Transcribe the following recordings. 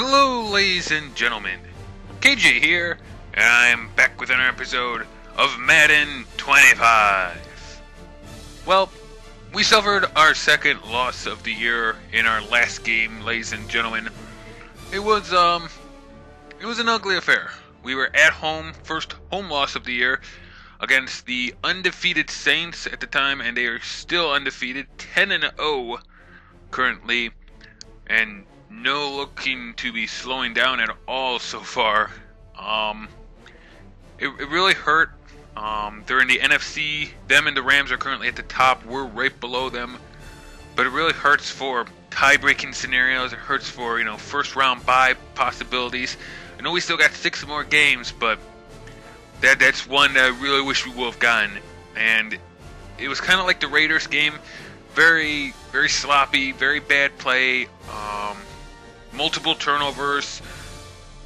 Hello, ladies and gentlemen. KJ here, and I'm back with another episode of Madden 25. Well, we suffered our second loss of the year in our last game, ladies and gentlemen. It was an ugly affair. We were at home, first home loss of the year, against the undefeated Saints at the time, and they are still undefeated, 10-0 currently, and no looking to be slowing down at all so far. It really hurt. They're in the NFC. Them and the Rams are currently at the top. We're right below them. But it really hurts for tie-breaking scenarios. It hurts for, first-round bye possibilities. I know we still got 6 more games, but that's one that I really wish we would have gotten. And it was kind of like the Raiders game. Very, very sloppy, very bad play. Multiple turnovers.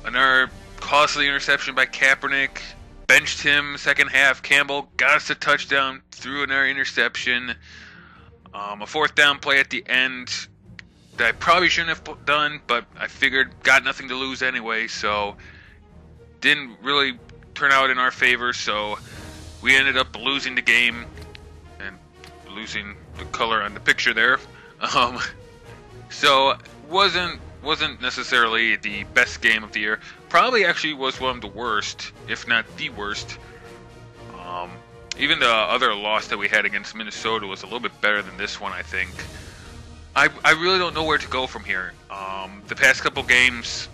Another costly interception by Kaepernick. Benched him second half. Campbell got us a touchdown, threw another interception. A fourth down play at the end that I probably shouldn't have done, but I figured got nothing to lose anyway, so didn't really turn out in our favor, so we ended up losing the game and losing the color on the picture there. So wasn't necessarily the best game of the year. Probably actually was one of the worst, if not the worst. Even the other loss that we had against Minnesota was a little bit better than this one, I think. I really don't know where to go from here. The past couple games,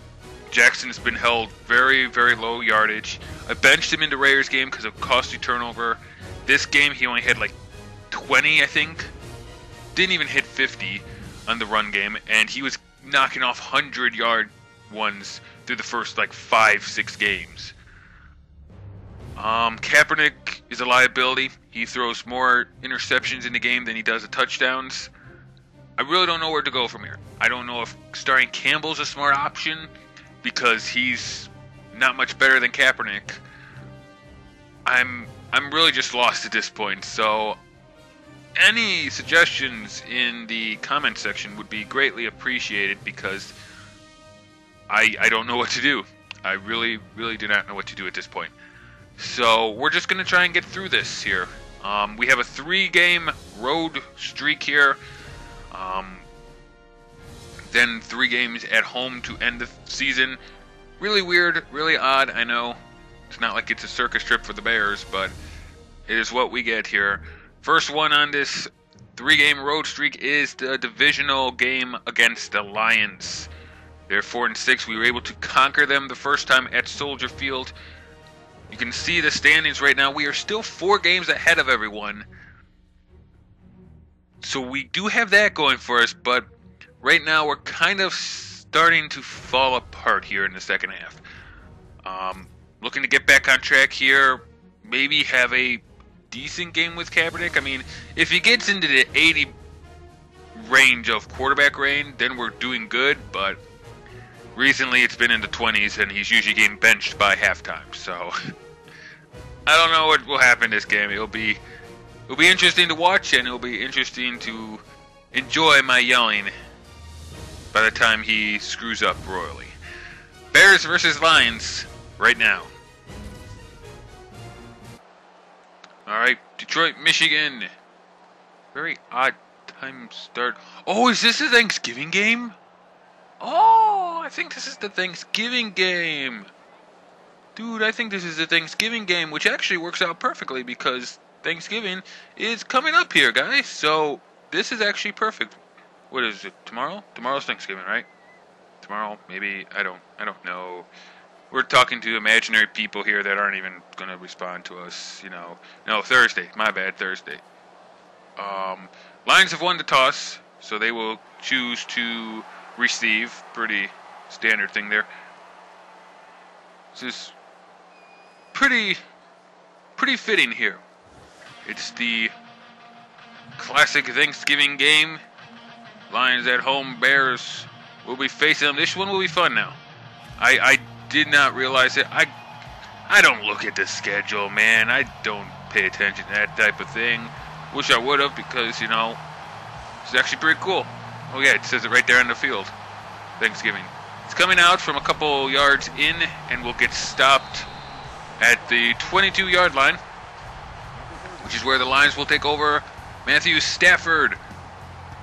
Jackson's been held very, very low yardage. I benched him in the Raiders game because of costly turnover. This game, he only had like 20, I think. Didn't even hit 50 on the run game, and he was knocking off 100-yard ones through the first 5-6 games. Kaepernick is a liability. He throws more interceptions in the game than he does touchdowns. I really don't know where to go from here. I don't know if starting Campbell's a smart option because he's not much better than Kaepernick. I'm really just lost at this point. So any suggestions in the comment section would be greatly appreciated because I don't know what to do. I really, really do not know what to do at this point. So we're just going to try and get through this here. We have a 3-game road streak here. Then 3 games at home to end the season. Really weird, really odd, I know. It's not like it's a circus trip for the Bears, but it is what we get here. First one on this 3-game road streak is the divisional game against the Lions. They're 4-6. We were able to conquer them the first time at Soldier Field. You can see the standings right now. We are still 4 games ahead of everyone. So we do have that going for us, but right now we're kind of starting to fall apart here in the second half. Looking to get back on track here. Maybe have a decent game with Kaepernick. I mean, if he gets into the 80 range of quarterback range, then we're doing good, but recently it's been in the 20s and he's usually getting benched by halftime, so I don't know what will happen this game. It'll be interesting to watch, and it'll be interesting to enjoy my yelling by the time he screws up royally. Bears versus Lions right now. Alright, Detroit, Michigan. Very odd time start. Oh, is this a Thanksgiving game? Oh, I think this is the Thanksgiving game. Dude, I think this is the Thanksgiving game, which actually works out perfectly because Thanksgiving is coming up here, guys. So this is actually perfect. What is it? Tomorrow? Tomorrow's Thanksgiving, right? Tomorrow, maybe. I don't know. We're talking to imaginary people here that aren't even going to respond to us, No, Thursday. My bad, Thursday. Lions have won the toss, so they will choose to receive. Pretty standard thing there. This is pretty fitting here. It's the classic Thanksgiving game. Lions at home, Bears will be facing them. This one will be fun now. I did not realize it. I don't look at the schedule, man. I don't pay attention to that type of thing. Wish I would have because, it's actually pretty cool. Oh yeah, it says it right there on the field. Thanksgiving. It's coming out from a couple yards in and will get stopped at the 22-yard line, which is where the Lions will take over. Matthew Stafford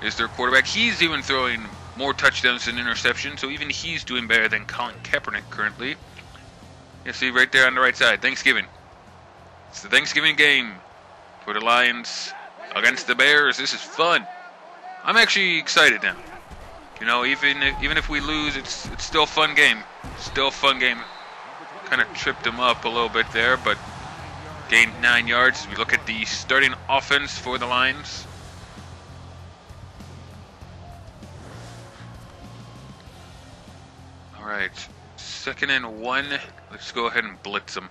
is their quarterback. He's even throwing more touchdowns than interceptions, so even he's doing better than Colin Kaepernick currently. You see right there on the right side, Thanksgiving. It's the Thanksgiving game for the Lions against the Bears. This is fun. I'm actually excited now. You know, even if we lose, it's still a fun game. Still a fun game. Kind of tripped him up a little bit there, but gained 9 yards. We look at the starting offense for the Lions. All right, 2nd and 1. Let's go ahead and blitz them.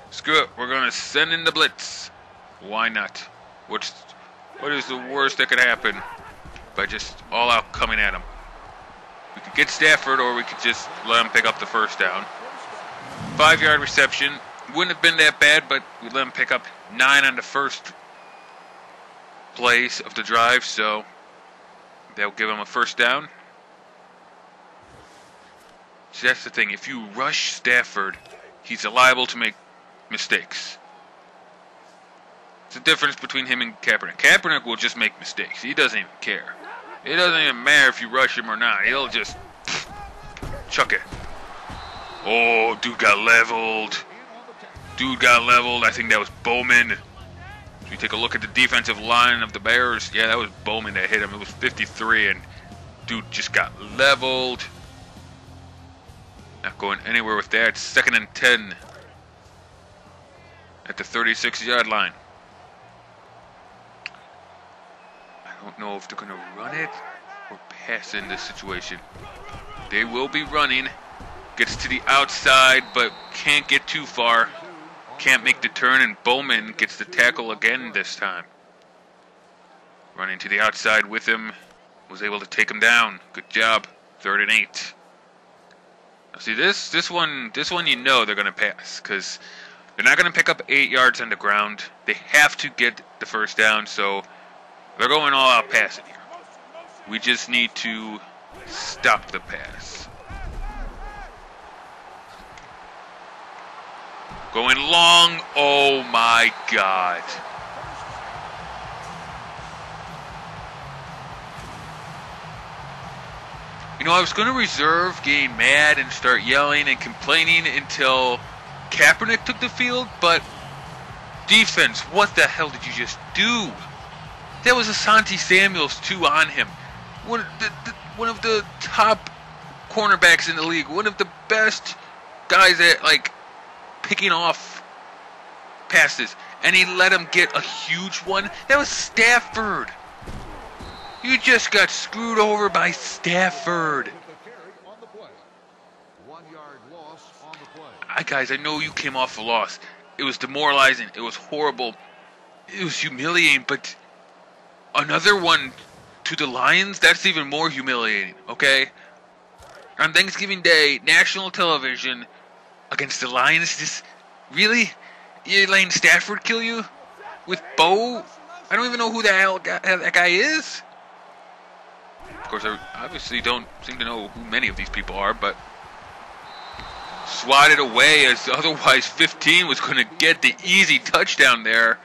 Screw it. We're gonna send in the blitz. Why not? What is the worst that could happen by just all out coming at him? We could get Stafford, or we could just let him pick up the first down. 5-yard reception. Wouldn't have been that bad, but we let him pick up 9 on the first plays of the drive, so that'll give him a first down. See, that's the thing. If you rush Stafford, he's liable to make mistakes. It's the difference between him and Kaepernick. Kaepernick will just make mistakes. He doesn't even care. It doesn't even matter if you rush him or not. He'll just chuck it. Oh, dude got leveled. I think that was Bowman. If you take a look at the defensive line of the Bears, yeah, that was Bowman that hit him. It was 53, and dude just got leveled. Not going anywhere with that. 2nd and 10 at the 36-yard line. I don't know if they're going to run it or pass in this situation. They will be running. Gets to the outside, but can't get too far. Can't make the turn, and Bowman gets the tackle again this time. Running to the outside with him. Was able to take him down. Good job. 3rd and 8. Now see, this one you know they're going to pass, because they're not going to pick up 8 yards on the ground. They have to get the first down, so they're going all out passing here. We just need to stop the pass. Going long. Oh my God. You know, I was going to reserve getting mad and start yelling and complaining until Kaepernick took the field, but defense, what the hell did you just do? That was Asante Samuels, too, on him. One of the top cornerbacks in the league. One of the best guys at, like, picking off passes. And he let him get a huge one. That was Stafford. You just got screwed over by Stafford. Guys, I know you came off a loss. It was demoralizing. It was horrible. It was humiliating, but another one to the Lions, that's even more humiliating, okay? On Thanksgiving Day, national television against the Lions, just really? You're letting Stafford kill you? With Bo? I don't even know who the hell that guy is. Of course, I obviously don't seem to know who many of these people are, but swatted away, as otherwise 15 was going to get the easy touchdown there.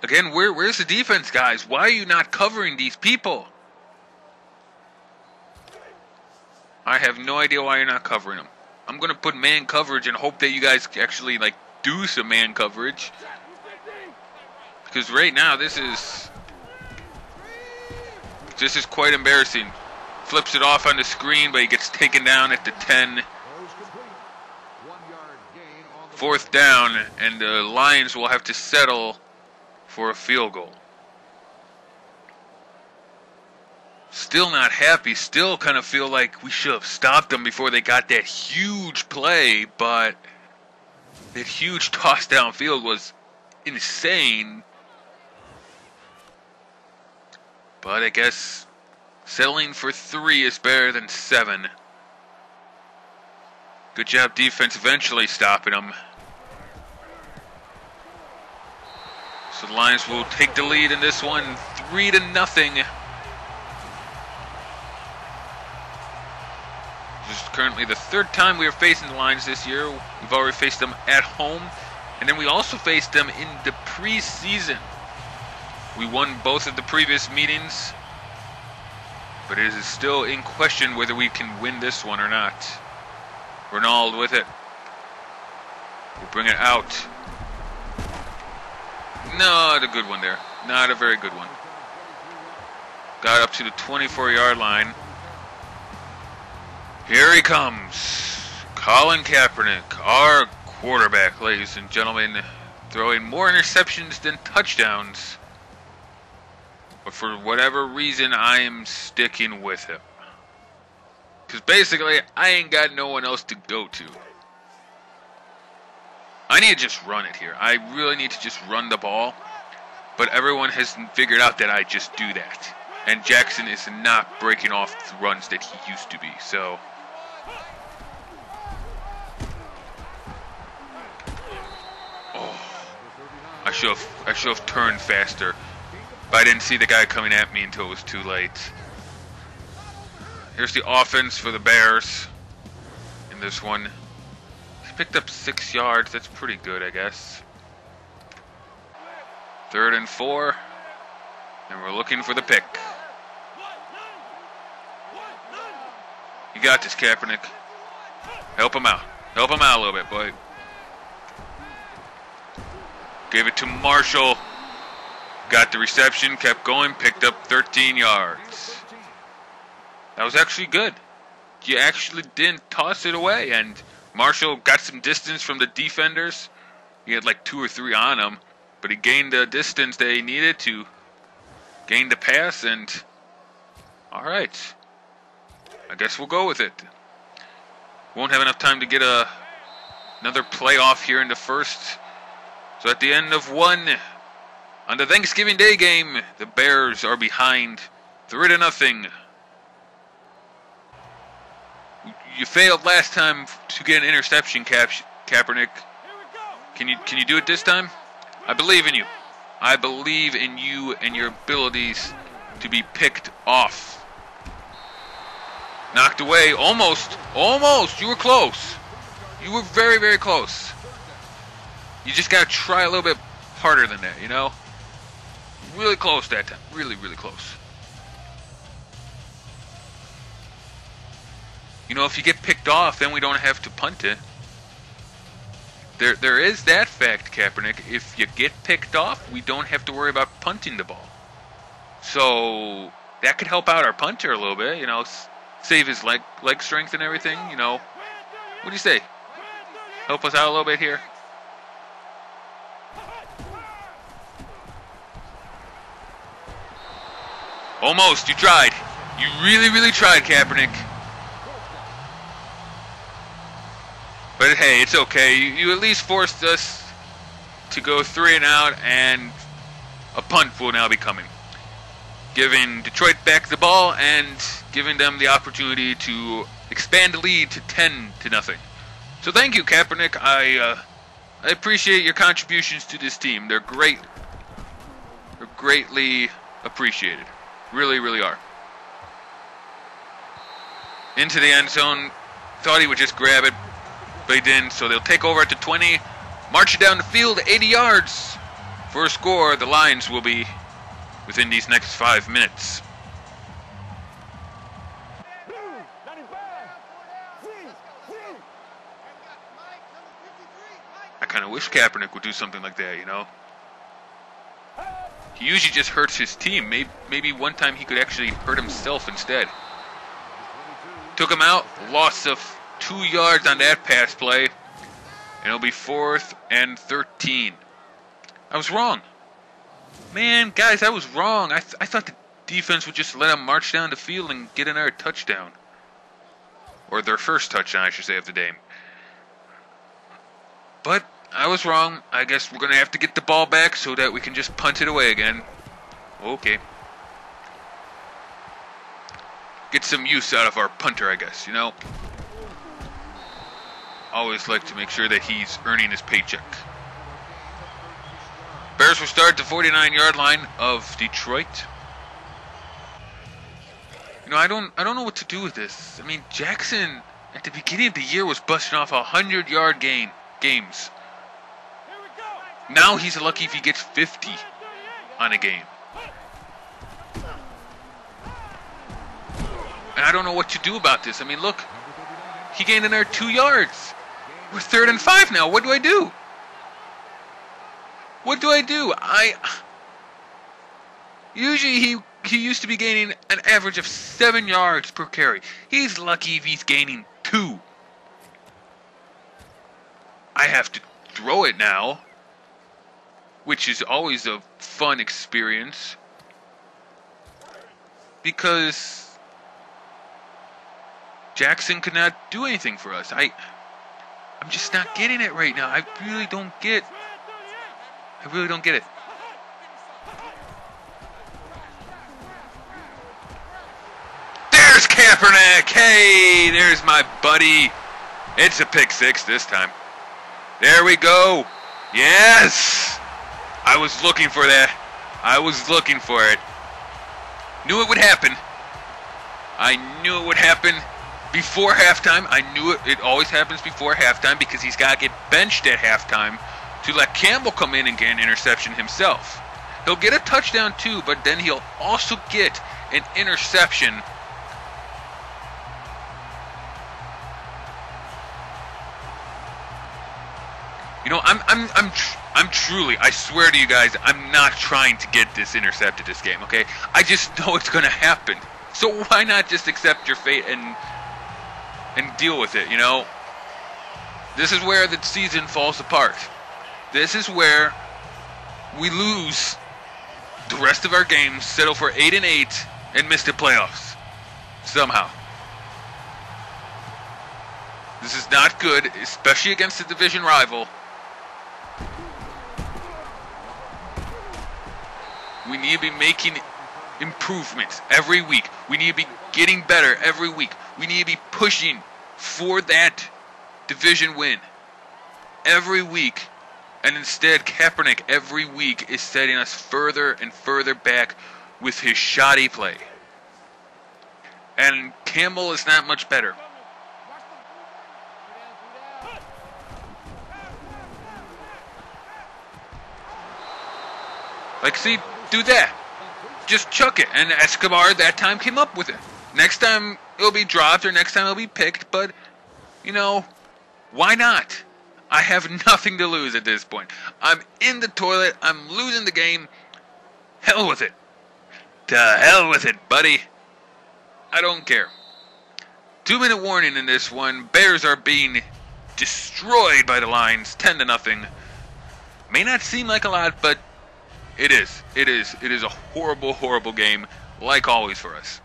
Again, where's the defense, guys? Why are you not covering these people? I have no idea why you're not covering them. I'm going to put man coverage and hope that you guys actually, like, do some man coverage. Because right now, this is quite embarrassing. Flips it off on the screen, but he gets taken down at the 10. 4th down, and the Lions will have to settle for a field goal. Still not happy. Still kind of feel like we should have stopped them before they got that huge play, but that huge toss downfield was insane. But I guess settling for 3 is better than 7. Good job defense eventually stopping them. So the Lions will take the lead in this one, 3-0. currently the third time we are facing the Lions this year. We've already faced them at home, and then we also faced them in the preseason. We won both of the previous meetings, but it is still in question whether we can win this one or not. Ronald with it. We'll bring it out. Not a good one there. Not a very good one. Got up to the 24-yard line. Here he comes. Colin Kaepernick, our quarterback, ladies and gentlemen, throwing more interceptions than touchdowns. But for whatever reason, I am sticking with him. Because basically, I ain't got no one else to go to. I need to just run it here. I really need to just run the ball. But everyone has figured out that I just do that. And Jackson is not breaking off the runs that he used to be. So, I should have turned faster. But I didn't see the guy coming at me until it was too late. Here's the offense for the Bears in this one. He picked up 6 yards. That's pretty good, I guess. 3rd and 4. And we're looking for the pick. You got this, Kaepernick. Help him out. Help him out a little bit, boy. Gave it to Marshall. Got the reception, kept going, picked up 13 yards. That was actually good. You actually didn't toss it away, and Marshall got some distance from the defenders. He had like 2 or 3 on him, but he gained the distance that he needed to gain the pass, and all right. I guess we'll go with it. Won't have enough time to get another playoff here in the first. So at the end of one, on the Thanksgiving Day game, the Bears are behind 3-0. You failed last time to get an interception, Kaepernick. Can you do it this time? I believe in you. I believe in you and your abilities to be picked off. Knocked away, almost. You were close. You were very, very close. You just gotta try a little bit harder than that, you know? Really close that time. Really, really close. You know, if you get picked off, then we don't have to punt it. There is that fact, Kaepernick. If you get picked off, we don't have to worry about punting the ball. So that could help out our punter a little bit, you know, save his leg strength and everything, you know. What do you say? Help us out a little bit here? Almost, you tried. You really, really tried, Kaepernick. But hey, it's okay. You at least forced us to go 3 and out, and a punt will now be coming. Giving Detroit back the ball and giving them the opportunity to expand the lead to 10-0. So thank you, Kaepernick. I appreciate your contributions to this team. They're great. They're greatly appreciated. Really, really are. Into the end zone. Thought he would just grab it, but he didn't. So they'll take over at the 20. March it down the field, 80 yards. For a score, the Lions will be within these next 5 minutes. I kind of wish Kaepernick would do something like that, you know? He usually just hurts his team. Maybe one time he could actually hurt himself instead. Took him out. Loss of 2 yards on that pass play. And it'll be 4th and 13. I was wrong. Man, guys, I was wrong. I thought the defense would just let him march down the field and get another touchdown. Or their first touchdown, I should say, of the day. But I was wrong. I guess we're going to have to get the ball back so that we can just punt it away again. Okay. Get some use out of our punter, I guess, you know? Always like to make sure that he's earning his paycheck. Bears will start at the 49-yard line of Detroit. You know, I don't know what to do with this. I mean, Jackson at the beginning of the year was busting off 100-yard games. Now he's lucky if he gets 50 on a game. And I don't know what to do about this. I mean, look, he gained another 2 yards. We're 3rd and 5 now. What do I do? What do I do? Usually he used to be gaining an average of 7 yards per carry. He's lucky if he's gaining 2. I have to throw it now, which is always a fun experience, because Jackson could not do anything for us. I'm just not getting it right now. I really don't get it. There's Kaepernick. Hey, there's my buddy. It's a pick 6 this time. There we go. Yes. I was looking for that. I was looking for it. Knew it would happen. I knew it would happen before halftime. I knew it. It always happens before halftime because he's got to get benched at halftime to let Campbell come in and get an interception himself. He'll get a touchdown too, but then he'll also get an interception. You know, I'm truly, I swear to you guys, I'm not trying to get this intercepted this game, okay? I just know it's going to happen. So why not just accept your fate and deal with it, you know? This is where the season falls apart. This is where we lose the rest of our games, settle for 8-8, and miss the playoffs. Somehow. This is not good, especially against a division rival. We need to be making improvements every week. We need to be getting better every week. We need to be pushing for that division win every week. And instead, Kaepernick every week is setting us further and further back with his shoddy play. And Campbell is not much better. Like, see, do that. Just chuck it. And Escobar that time came up with it. Next time it'll be dropped or next time it'll be picked, but, you know, why not? I have nothing to lose at this point. I'm in the toilet. I'm losing the game. Hell with it. To hell with it, buddy. I don't care. 2-minute warning in this one. Bears are being destroyed by the Lions, 10-0. May not seem like a lot, but it is. It is. It is a horrible, horrible game, like always for us.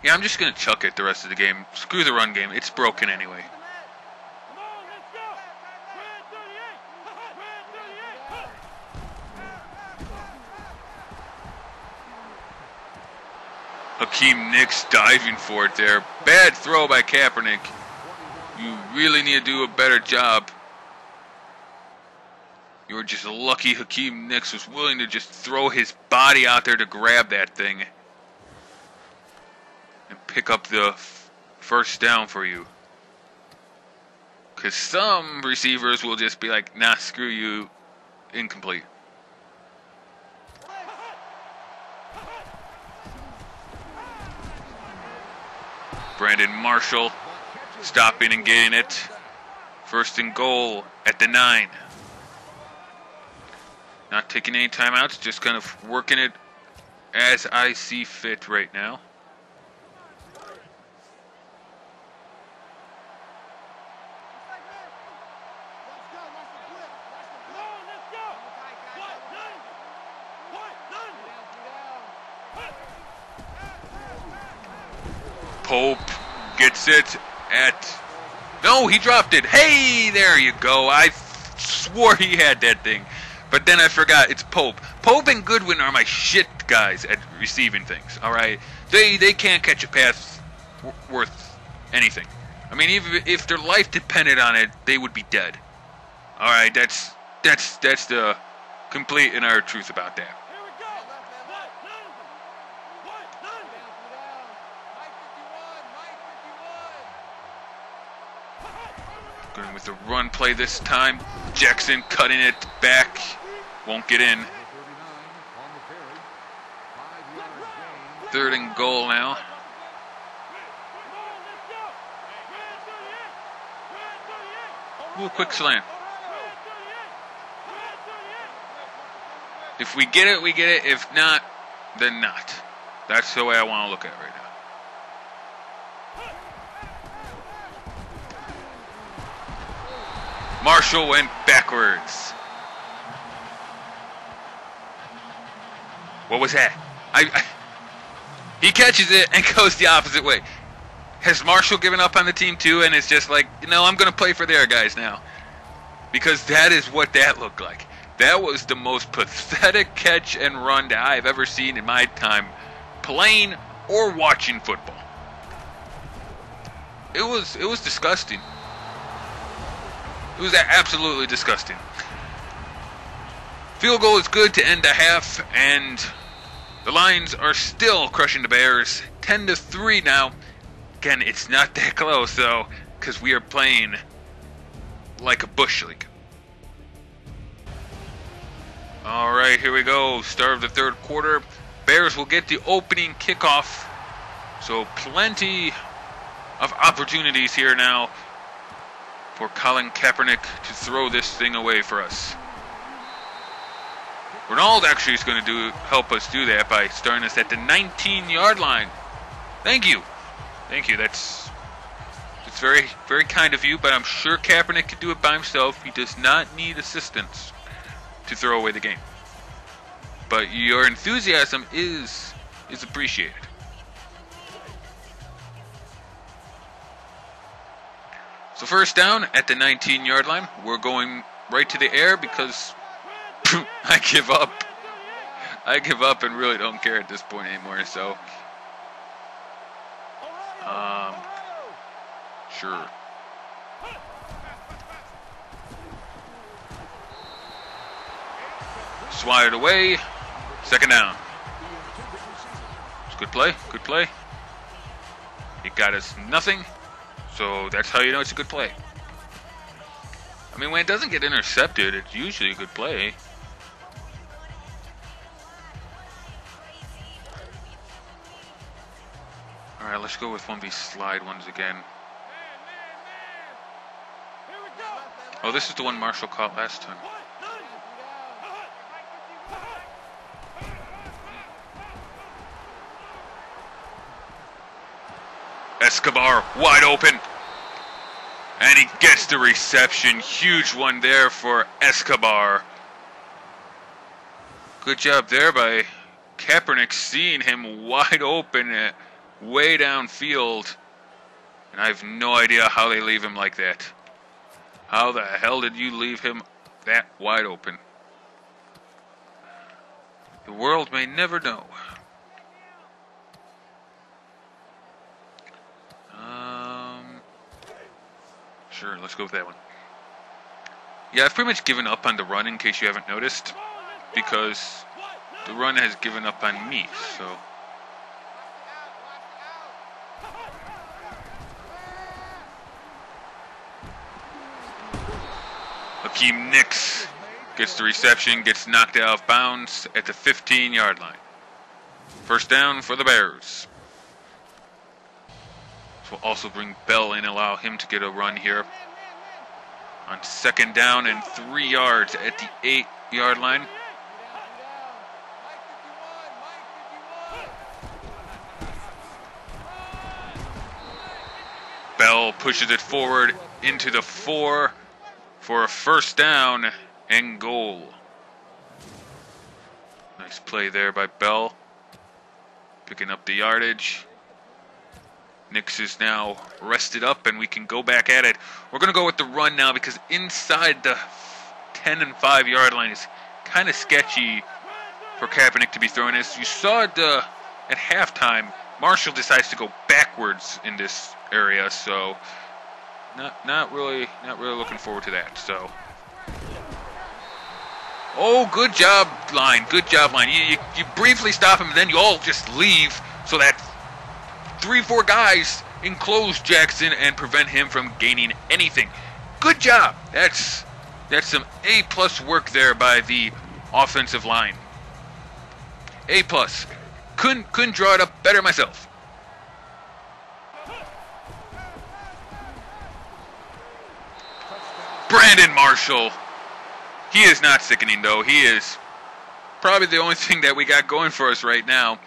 Yeah, I'm just going to chuck it the rest of the game. Screw the run game. It's broken anyway. Hakeem Nicks diving for it there. Bad throw by Kaepernick. You really need to do a better job. You were just lucky Hakeem Nicks was willing to just throw his body out there to grab that thing and pick up the first down for you. Because some receivers will just be like, nah, screw you, incomplete. Brandon Marshall stopping and getting it. 1st and goal at the 9. Not taking any timeouts, just kind of working it as I see fit right now. Pope gets it at... No, he dropped it. Hey, there you go. I swore he had that thing. But then I forgot. It's Pope. Pope and Goodwin are my shit guys at receiving things, all right? They can't catch a pass worth anything. I mean, even if their life depended on it, they would be dead. All right, that's the complete and utter truth about that. Going with the run play this time. Jackson cutting it back. Won't get in. 3rd and goal now. Ooh, quick slant. If we get it, we get it. If not, then not. That's the way I want to look at it right now. Marshall went backwards. What was that? He catches it and goes the opposite way. Has Marshall given up on the team too, and it's just like, I'm going to play for their guys now? Because that is what that looked like. That was the most pathetic catch and run that I've ever seen in my time playing or watching football. It was disgusting. It was absolutely disgusting. Field goal is good to end the half, and the Lions are still crushing the Bears. 10-3 now. Again, it's not that close, though, because we are playing like a Bush League. All right, here we go. Start of the 3rd quarter. Bears will get the opening kickoff. So plenty of opportunities here now for Colin Kaepernick to throw this thing away for us. Ronald actually is going to help us do that by starting us at the 19-yard line. Thank you. Thank you. It's very, very kind of you, but I'm sure Kaepernick could do it by himself. He does not need assistance to throw away the game. But your enthusiasm is appreciated. So 1st down at the 19-yard line. We're going right to the air because I give up. I give up and really don't care at this point anymore. So, sure. Swatted away. 2nd down. It's good play. Good play. He got us nothing. So that's how you know it's a good play. I mean, when it doesn't get intercepted, it's usually a good play. Alright, let's go with 1v slide ones again. Oh, this is the one Marshall caught last time. Escobar wide open. And he gets the reception. Huge one there for Escobar. Good job there by Kaepernick, seeing him wide open way downfield. And I have no idea how they leave him like that. How the hell did you leave him that wide open? The world may never know. Sure, let's go with that one. Yeah, I've pretty much given up on the run, in case you haven't noticed, because the run has given up on me, so. Hakeem Nicks gets the reception, gets knocked out of bounds at the 15-yard line. 1st down for the Bears. We'll also bring Bell in, allow him to get a run here. On 2nd down and 3 yards at the 8-yard line. Bell pushes it forward into the 4 for a 1st down and goal. Nice play there by Bell. Picking up the yardage. Nix is now rested up, and we can go back at it. We're going to go with the run now because inside the 10 and 5 yard line is kind of sketchy for Kaepernick to be throwing this. You saw it at halftime. Marshall decides to go backwards in this area, so not really looking forward to that. So, oh, good job, line. Good job, line. You briefly stop him, and then you all just leave so that 3-4 guys enclose Jackson and prevent him from gaining anything. Good job. That's some A+ work there by the offensive line. A+. Couldn't draw it up better myself. Brandon Marshall. He is not sickening, though. He is probably the only thing that we got going for us right now.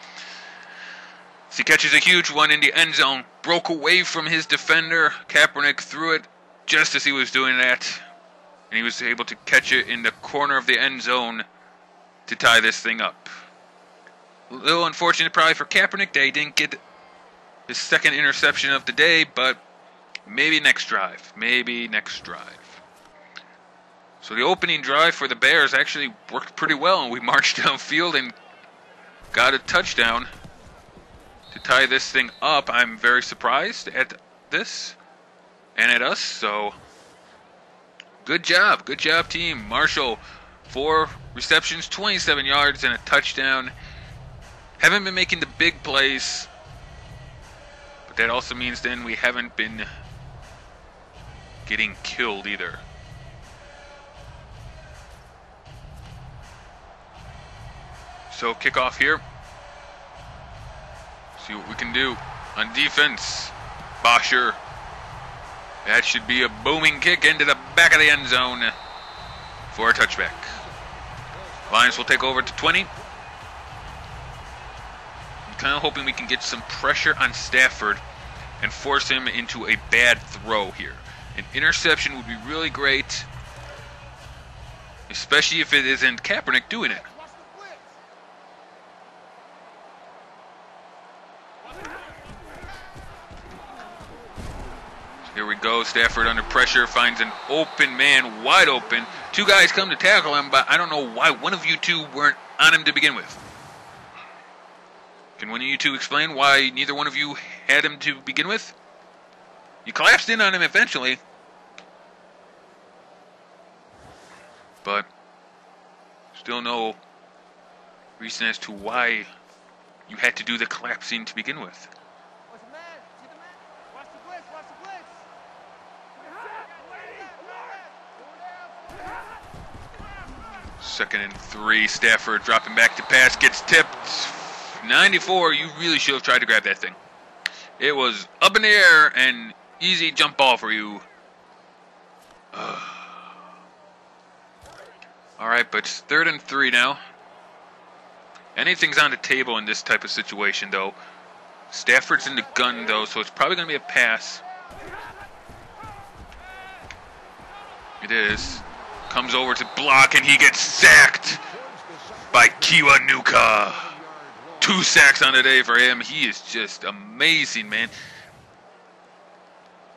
So he catches a huge one in the end zone. Broke away from his defender. Kaepernick threw it just as he was doing that. And he was able to catch it in the corner of the end zone to tie this thing up. A little unfortunate probably for Kaepernick that he didn't get his second interception of the day, but maybe next drive. Maybe next drive. So the opening drive for the Bears actually worked pretty well, and we marched downfield and got a touchdown to tie this thing up. I'm very surprised at this and at us, so good job team. Marshall, 4 receptions, 27 yards and a touchdown. Haven't been making the big plays, but that also means then we haven't been getting killed either. So kickoff here. See what we can do on defense. Bosher. That should be a booming kick into the back of the end zone for a touchback. Lions will take over to 20. I'm kind of hoping we can get some pressure on Stafford and force him into a bad throw here. An interception would be really great, especially if it isn't Kaepernick doing it. Here we go. Stafford under pressure finds an open man, wide open. 2 guys come to tackle him, but I don't know why one of you 2 weren't on him to begin with. Can one of you 2 explain why neither one of you had him to begin with? You collapsed in on him eventually, but still no reason as to why you had to do the collapsing to begin with. Second and 3, Stafford dropping back to pass, gets tipped. 94, you really should have tried to grab that thing. It was up in the air and easy jump ball for you. Alright, but it's 3rd and 3 now. Anything's on the table in this type of situation, though. Stafford's in the gun, though, so it's probably going to be a pass. It is. Comes over to block, and he gets sacked by Kiwanuka. 2 sacks on the day for him. He is just amazing, man.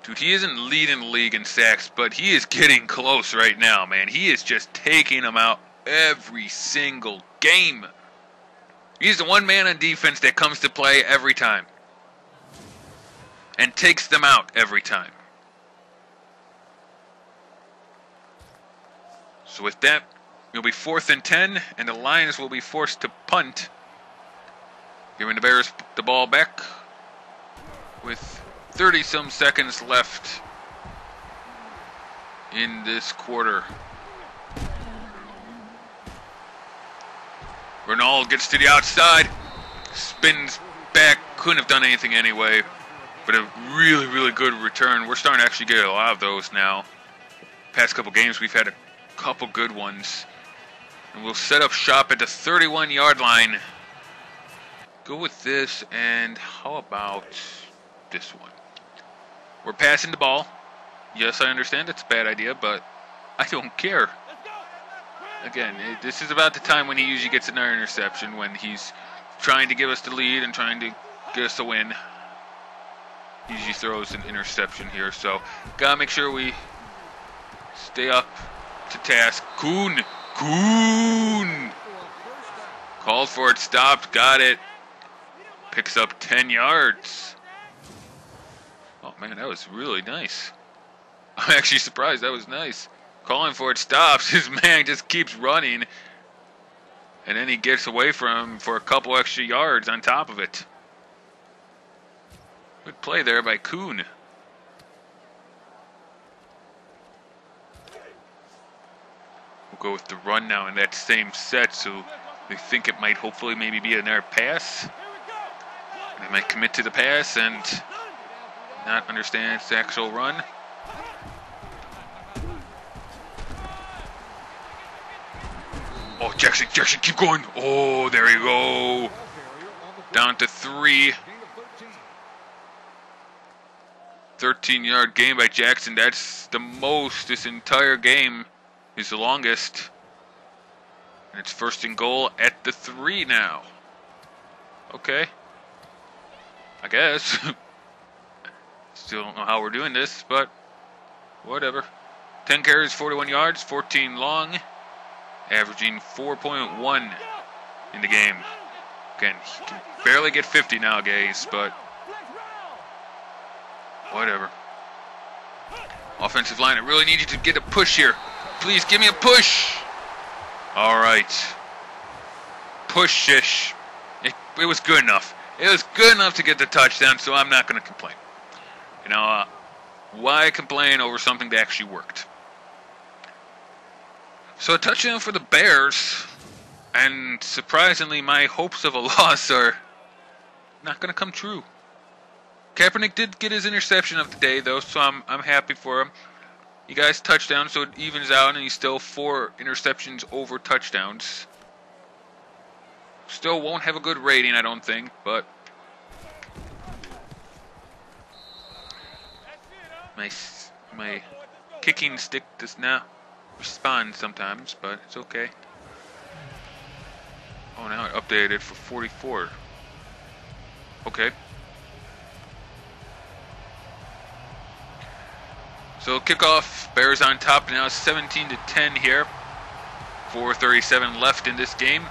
Dude, he isn't leading the league in sacks, but he is getting close right now, man. He is just taking them out every single game. He's the one man on defense that comes to play every time and takes them out every time. So with that, it'll be 4th and 10, and the Lions will be forced to punt. Giving the Bears the ball back with 30-some seconds left in this quarter. Ronald gets to the outside, spins back, couldn't have done anything anyway, but a really, really good return. We're starting to actually get a lot of those now. Past couple games, we've had a couple good ones. And we'll set up shop at the 31-yard line. Go with this, and how about this one? We're passing the ball. Yes, I understand it's a bad idea, but I don't care. Again, this is about the time when he usually gets another interception, when he's trying to give us the lead and trying to get us the win. He usually throws an interception here, so gotta make sure we stay up to task. Kuhn! Called for it, stopped, got it. Picks up 10 yards. Oh man, that was really nice. I'm actually surprised, that was nice. Calling for it, stops, his man just keeps running. And then he gets away from him for a couple extra yards on top of it. Good play there by Kuhn. go with the run now in that same set, so they think it might hopefully maybe be another pass. They might commit to the pass and not understand its actual run. Oh, Jackson, keep going. Oh, there you go. Down to 3. 13-yard gain by Jackson. That's the most this entire game. Is the longest. And it's 1st and goal at the 3 now. Okay. I guess. Still don't know how we're doing this, but whatever. 10 carries, 41 yards, 14 long. Averaging 4.1 in the game. Again, he can barely get 50 nowadays, but whatever. Offensive line, I really need you to get a push here. Please give me a push. All right. Push-ish. It was good enough. It was good enough to get the touchdown, so I'm not going to complain. You know, why complain over something that actually worked? So a touchdown for the Bears, and surprisingly, my hopes of a loss are not going to come true. Kaepernick did get his interception of the day, though, so I'm happy for him. He got his touchdown, so it evens out, and he's still 4 interceptions over touchdowns. Still won't have a good rating, I don't think, but my kicking stick does not respond sometimes, but it's okay. Oh, now I updated it for 44. Okay. So kickoff, Bears on top now, 17-10 here. 4:37 left in this game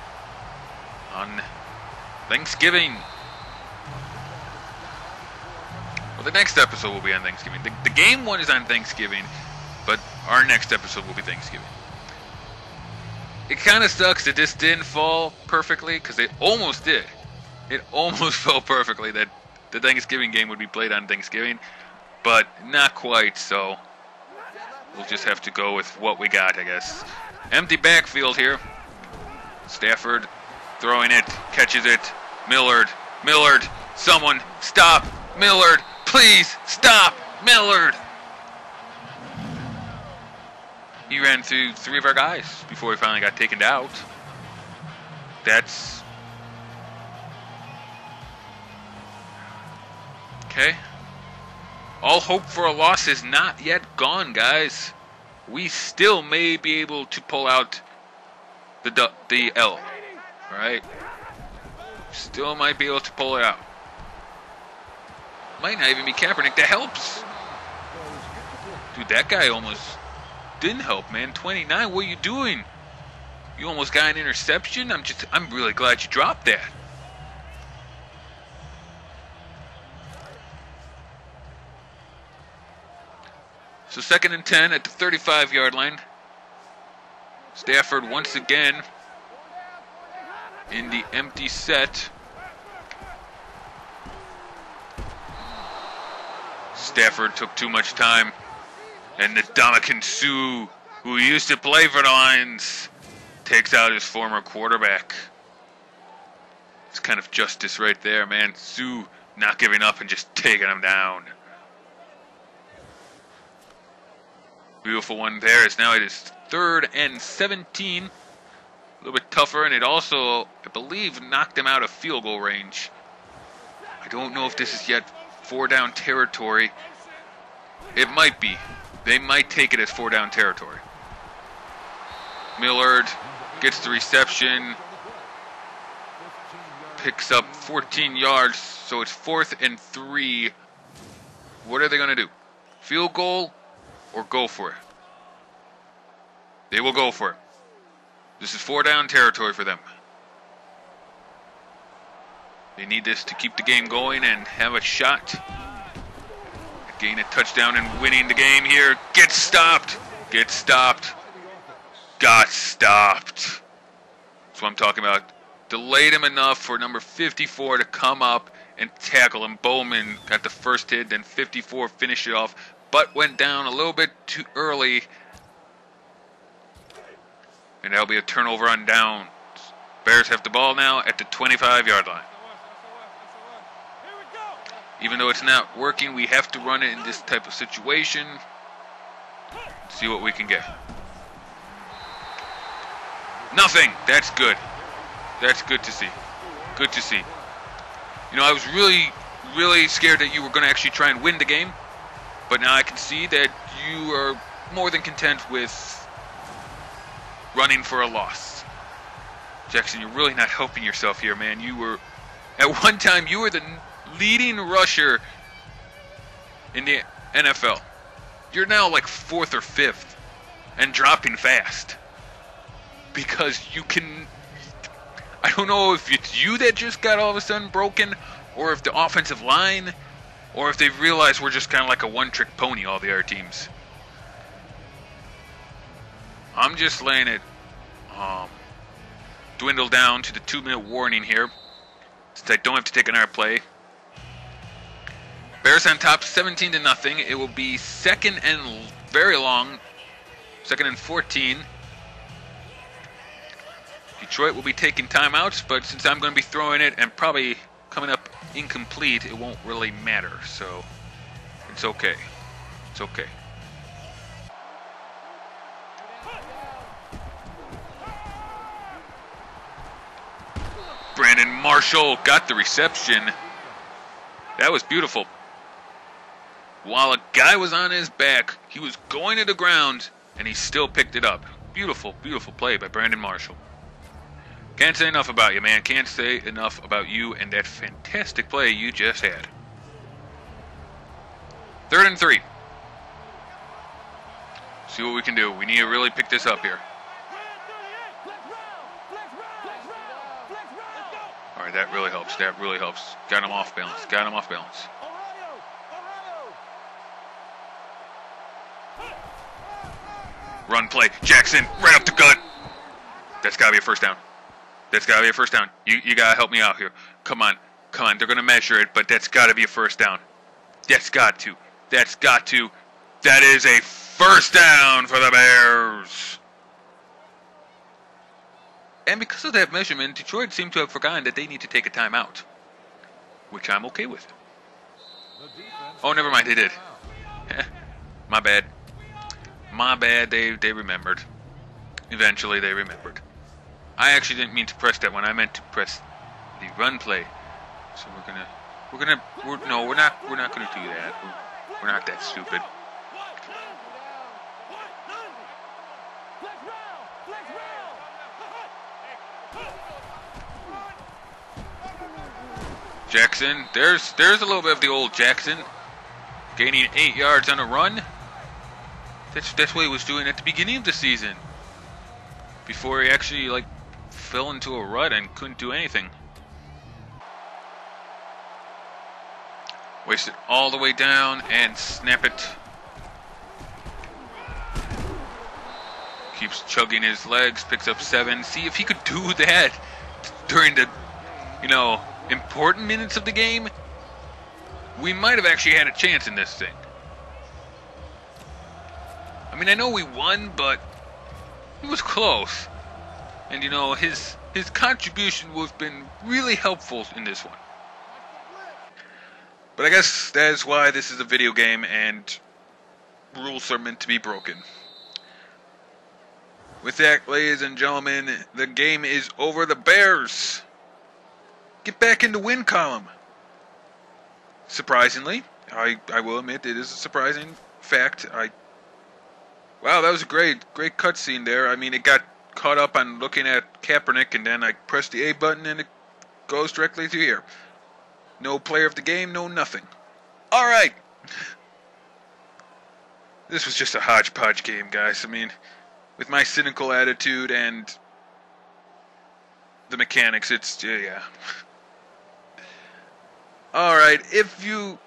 on Thanksgiving. Well, the next episode will be on Thanksgiving. The game one is on Thanksgiving, but our next episode will be Thanksgiving. It kind of sucks that this didn't fall perfectly, because it almost did. It almost fell perfectly that the Thanksgiving game would be played on Thanksgiving, but not quite, so we'll just have to go with what we got, I guess. Empty backfield here. Stafford throwing it, catches it. Millard, someone stop. Millard, please stop. Millard. He ran through 3 of our guys before he finally got taken out. That's okay. All hope for a loss is not yet gone, guys. We still may be able to pull out the L. All right? Still might be able to pull it out. Might not even be Kaepernick. That helps. Dude, that guy almost didn't help, man. 29, what are you doing? You almost got an interception? I'm really glad you dropped that. So 2nd and 10 at the 35-yard line. Stafford once again in the empty set. Stafford took too much time. And the Ndamukong Suh, who used to play for the Lions, takes out his former quarterback. It's kind of justice right there, man. Suh not giving up and just taking him down. Beautiful one there. It's now it is 3rd and 17. A little bit tougher, and it also, I believe, knocked him out of field goal range. I don't know if this is yet 4-down territory. It might be. They might take it as 4-down territory. Millard gets the reception. Picks up 14 yards, so it's 4th and 3. What are they going to do? Field goal or go for it? They will go for it. This is 4-down territory for them. They need this to keep the game going and have a shot. Gain a touchdown and winning the game here. Get stopped. Got stopped. That's what I'm talking about. Delayed him enough for number 54 to come up and tackle him. Bowman got the first hit, then 54 finished it off, but went down a little bit too early. And that'll be a turnover on downs. Bears have the ball now at the 25-yard line. Even though it's not working, we have to run it in this type of situation. See what we can get. Nothing. That's good. That's good to see. Good to see. You know, I was really scared that you were going to actually try and win the game. But now I can see that you are more than content with running for a loss. Jackson, you're really not helping yourself here, man. You were, at one time, you were the leading rusher in the NFL. You're now like 4th or 5th and dropping fast. Because you can, I don't know if it's you that just got all of a sudden broken, or if the offensive line, or if they've realized we're just kind of like a one-trick pony, all the other teams. I'm just letting it dwindle down to the 2-minute warning here, since I don't have to take another play. Bears on top, 17-0. It will be second and very long, 2nd and 14. Detroit will be taking timeouts, but since I'm going to be throwing it and probably coming up incomplete, it won't really matter. So it's okay. It's okay. Brandon Marshall got the reception. That was beautiful. While a guy was on his back, he was going to the ground, and he still picked it up. Beautiful, beautiful play by Brandon Marshall. Can't say enough about you, man. Can't say enough about you and that fantastic play you just had. 3rd and 3. See what we can do. We need to really pick this up here. All right, that really helps. That really helps. Got him off balance. Got him off balance. Run play. Jackson, right up the gut. That's got to be a first down. That's got to be a first down. You got to help me out here. Come on. Come on. They're going to measure it, but that's got to be a first down. That's got to. That's got to. That is a first down for the Bears. And because of that measurement, Detroit seemed to have forgotten that they need to take a timeout, which I'm okay with. Oh, never mind. They did. My bad. My bad. They remembered. Eventually, they remembered. I actually didn't mean to press that one. I meant to press the run play. So we're not gonna do that. We're not that stupid. Jackson, there's a little bit of the old Jackson gaining 8 yards on a run. That's what he was doing at the beginning of the season, before he actually fell into a rut and couldn't do anything. Waste it all the way down and snap it. Keeps chugging his legs, picks up 7. See if he could do that during the, important minutes of the game. We might have actually had a chance in this thing. I mean, I know we won, but it was close. And, his contribution would have been really helpful in this one. But I guess that is why this is a video game and rules are meant to be broken. With that, ladies and gentlemen, the game is over. The Bears get back in the win column. Surprisingly, I will admit it is a surprising fact. Wow, that was a great cutscene there. I mean, it got caught up on looking at Kaepernick, and then I pressed the A button, and it goes directly to here. No player of the game, no nothing. All right. This was just a hodgepodge game, guys. I mean, with my cynical attitude and the mechanics, it's, yeah. All right, if you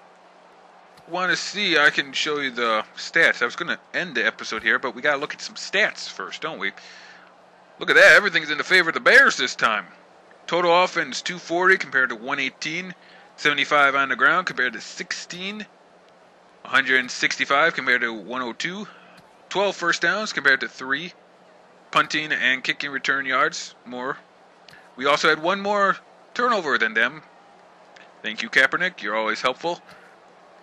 want to see, I can show you the stats. I was going to end the episode here, but we got to look at some stats first, don't we? Look at that. Everything's in the favor of the Bears this time. Total offense, 240 compared to 118. 75 on the ground compared to 16. 165 compared to 102. 12 first downs compared to 3. punting and kicking return yards more. We also had one more turnover than them. Thank you, Kaepernick. You're always helpful.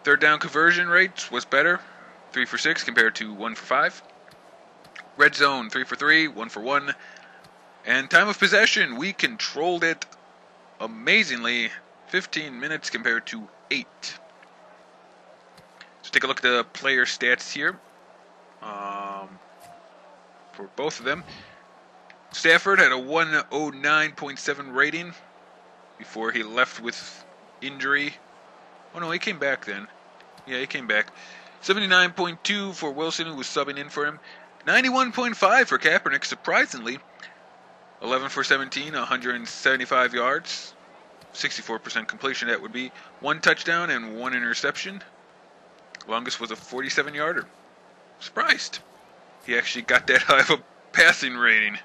Third down conversion rate was better. 3 for 6 compared to 1 for 5. Red zone, 3 for 3, 1 for 1. And time of possession, we controlled it amazingly. 15 minutes compared to 8. So take a look at the player stats here. For both of them. Stafford had a 109.7 rating before he left with injury. Oh no, he came back then. Yeah, he came back. 79.2 for Wilson, who was subbing in for him. 91.5 for Kaepernick, surprisingly. 11 for 17, 175 yards. 64% completion, that would be. 1 touchdown and 1 interception. Longest was a 47-yarder. Surprised. He actually got that high of a passing rating.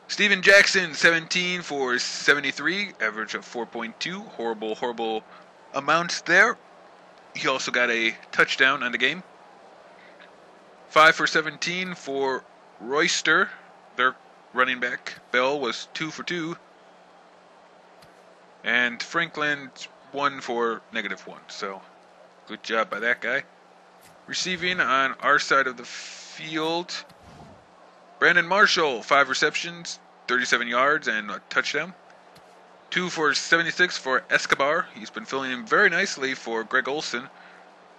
Steven Jackson, 17 for 73, average of 4.2. Horrible amounts there. He also got a touchdown on the game. 5 for 17 for Royster, their running back. Bell was 2 for 2. And Franklin, 1 for -1. So, good job by that guy. Receiving on our side of the field, Brandon Marshall, 5 receptions, 37 yards, and a touchdown. 2 for 76 for Escobar. He's been filling in very nicely for Greg Olson.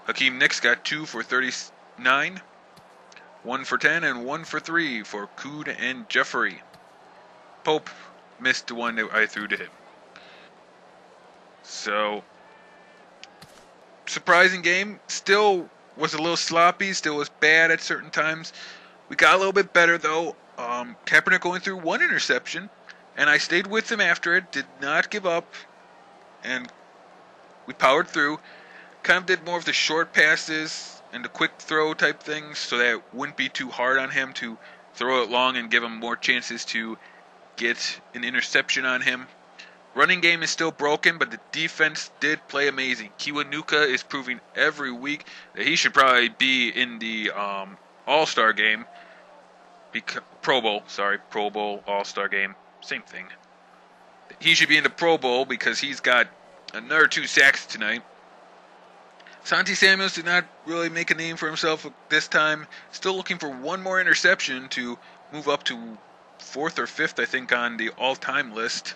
Hakeem Nicks got 2 for 39. 1 for 10 and 1 for 3 for Cood and Jeffrey. Pope missed the one that I threw to him. So, surprising game. Still was a little sloppy. Still was bad at certain times. We got a little bit better though. Kaepernick going through 1 interception, and I stayed with him after it. Did not give up, and we powered through. Kind of did more of the short passes and the quick throw type things, so that it wouldn't be too hard on him to throw it long and give him more chances to get an interception on him. Running game is still broken, but the defense did play amazing. Kiwanuka is proving every week that he should probably be in the All-Star game. Pro Bowl, All-Star game, same thing. He should be in the Pro Bowl because he's got another 2 sacks tonight. Santi Samuels did not really make a name for himself this time. Still looking for 1 more interception to move up to 4th or 5th, I think, on the all-time list.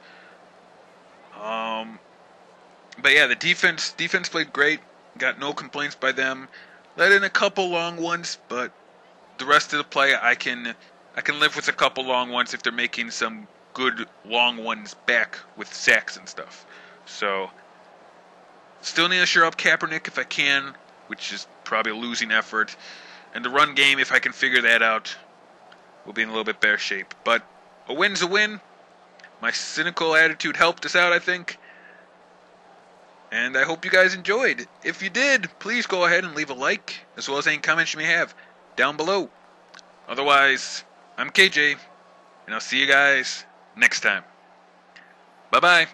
But yeah, the defense played great. Got no complaints by them. Let in a couple long ones, but the rest of the play, I can live with a couple long ones if they're making some good long ones back with sacks and stuff. So, still need to shore up Kaepernick if I can, which is probably a losing effort. And the run game, if I can figure that out, we'll be in a little bit better shape. But a win's a win. My cynical attitude helped us out, I think. And I hope you guys enjoyed. If you did, please go ahead and leave a like, as well as any comments you may have down below. Otherwise, I'm KJ, and I'll see you guys next time. Bye-bye.